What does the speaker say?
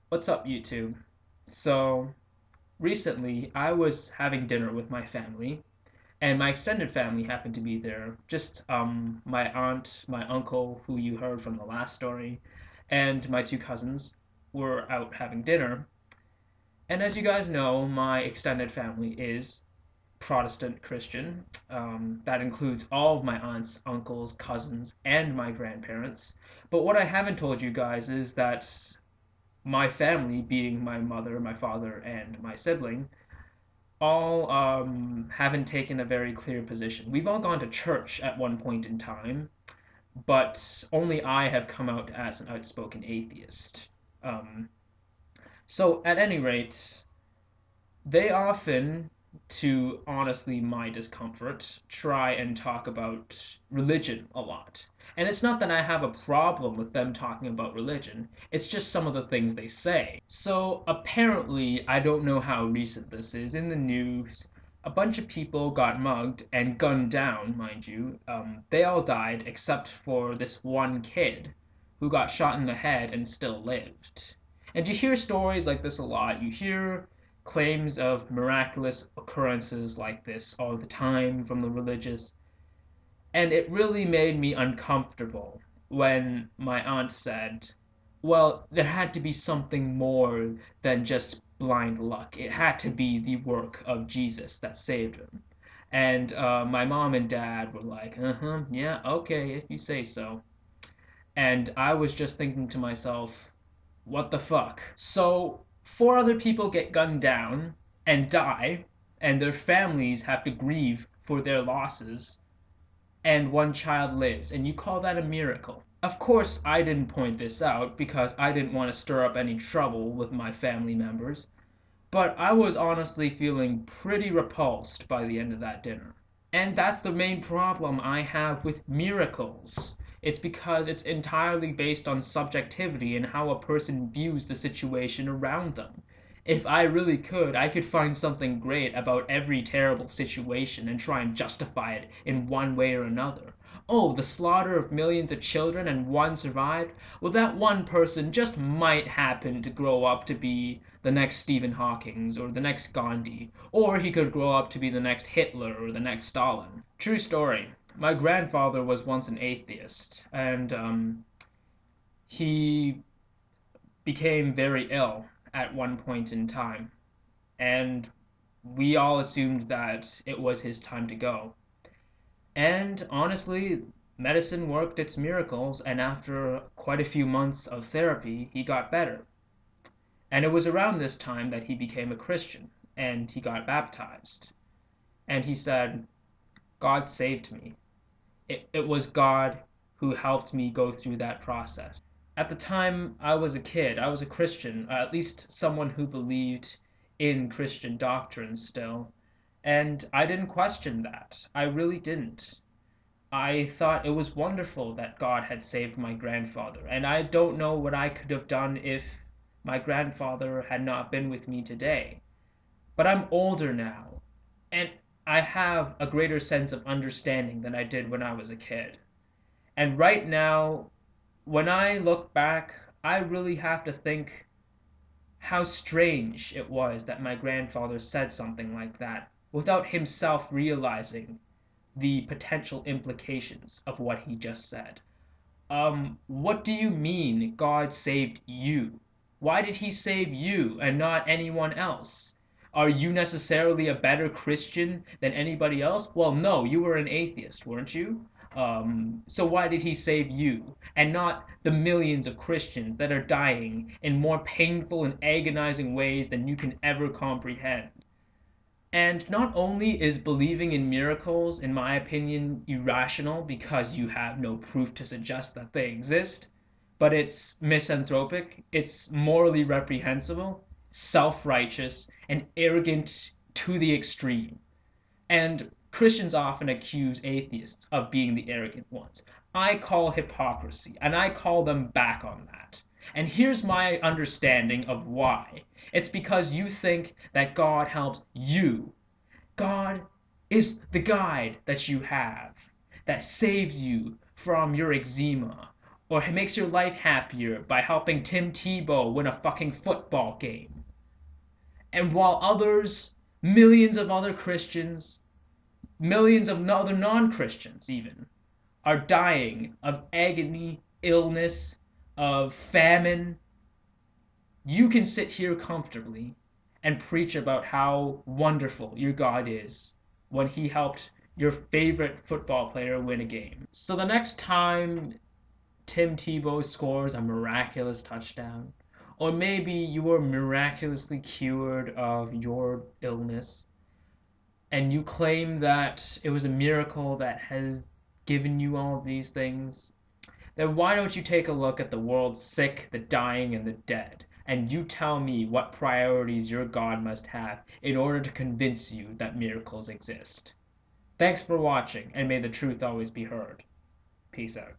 What's up, YouTube? So, recently I was having dinner with my family, and my extended family happened to be there. Just my aunt, my uncle, who you heard from the last story, and my two cousins were out having dinner. And as you guys know, my extended family is Protestant Christian. That includes all of my aunts, uncles, cousins, and my grandparents. But what I haven't told you guys is that my family, being my mother, my father, and my sibling, all haven't taken a very clear position. We've all gone to church at one point in time, but only I have come out as an outspoken atheist. Um, so, at any rate, they often, to honestly my discomfort, try and talk about religion a lot. And it's not that I have a problem with them talking about religion, it's just some of the things they say. So apparently, I don't know how recent this is, in the news, a bunch of people got mugged and gunned down, mind you. They all died except for this one kid who got shot in the head and still lived. And you hear stories like this a lot. You hear claims of miraculous occurrences like this all the time from the religious. And it really made me uncomfortable when my aunt said, well, there had to be something more than just blind luck. It had to be the work of Jesus that saved him. And my mom and dad were like, yeah, okay, if you say so. And I was just thinking to myself, what the fuck? So, four other people get gunned down and die, and their families have to grieve for their losses, and one child lives, and you call that a miracle. Of course, I didn't point this out because I didn't want to stir up any trouble with my family members, but I was honestly feeling pretty repulsed by the end of that dinner. And that's the main problem I have with miracles. It's because it's entirely based on subjectivity and how a person views the situation around them. If I really could, I could find something great about every terrible situation and try and justify it in one way or another. Oh, the slaughter of millions of children and one survived? Well, that one person just might happen to grow up to be the next Stephen Hawking or the next Gandhi, or he could grow up to be the next Hitler or the next Stalin. True story. My grandfather was once an atheist, and he became very ill at one point in time, and we all assumed that it was his time to go. And honestly, medicine worked its miracles, and after quite a few months of therapy, he got better. And it was around this time that he became a Christian, and he got baptized. And he said, God saved me. It was God who helped me go through that process. At the time I was a kid, I was a Christian, at least someone who believed in Christian doctrines still, and I didn't question that. I really didn't. I thought it was wonderful that God had saved my grandfather, and I don't know what I could have done if my grandfather had not been with me today. But I'm older now, and I have a greater sense of understanding than I did when I was a kid. And right now, when I look back, I really have to think how strange it was that my grandfather said something like that without himself realizing the potential implications of what he just said. What do you mean God saved you? Why did he save you and not anyone else? Are you necessarily a better Christian than anybody else? Well, no, you were an atheist, weren't you? So why did he save you and not the millions of Christians that are dying in more painful and agonizing ways than you can ever comprehend? And not only is believing in miracles, in my opinion, irrational because you have no proof to suggest that they exist, but it's misanthropic, it's morally reprehensible, self righteous, and arrogant to the extreme. And Christians often accuse atheists of being the arrogant ones. I call hypocrisy, and I call them back on that. And here's my understanding of why. It's because you think that God helps you. God is the guide that you have that saves you from your eczema or makes your life happier by helping Tim Tebow win a fucking football game. And while others, millions of other Christians, millions of other non-Christians even, are dying of agony, illness, of famine, you can sit here comfortably and preach about how wonderful your God is when he helped your favorite football player win a game. So the next time Tim Tebow scores a miraculous touchdown, or maybe you were miraculously cured of your illness, and you claim that it was a miracle that has given you all of these things, then why don't you take a look at the world's sick, the dying, and the dead, and you tell me what priorities your God must have in order to convince you that miracles exist. Thanks for watching, and may the truth always be heard. Peace out.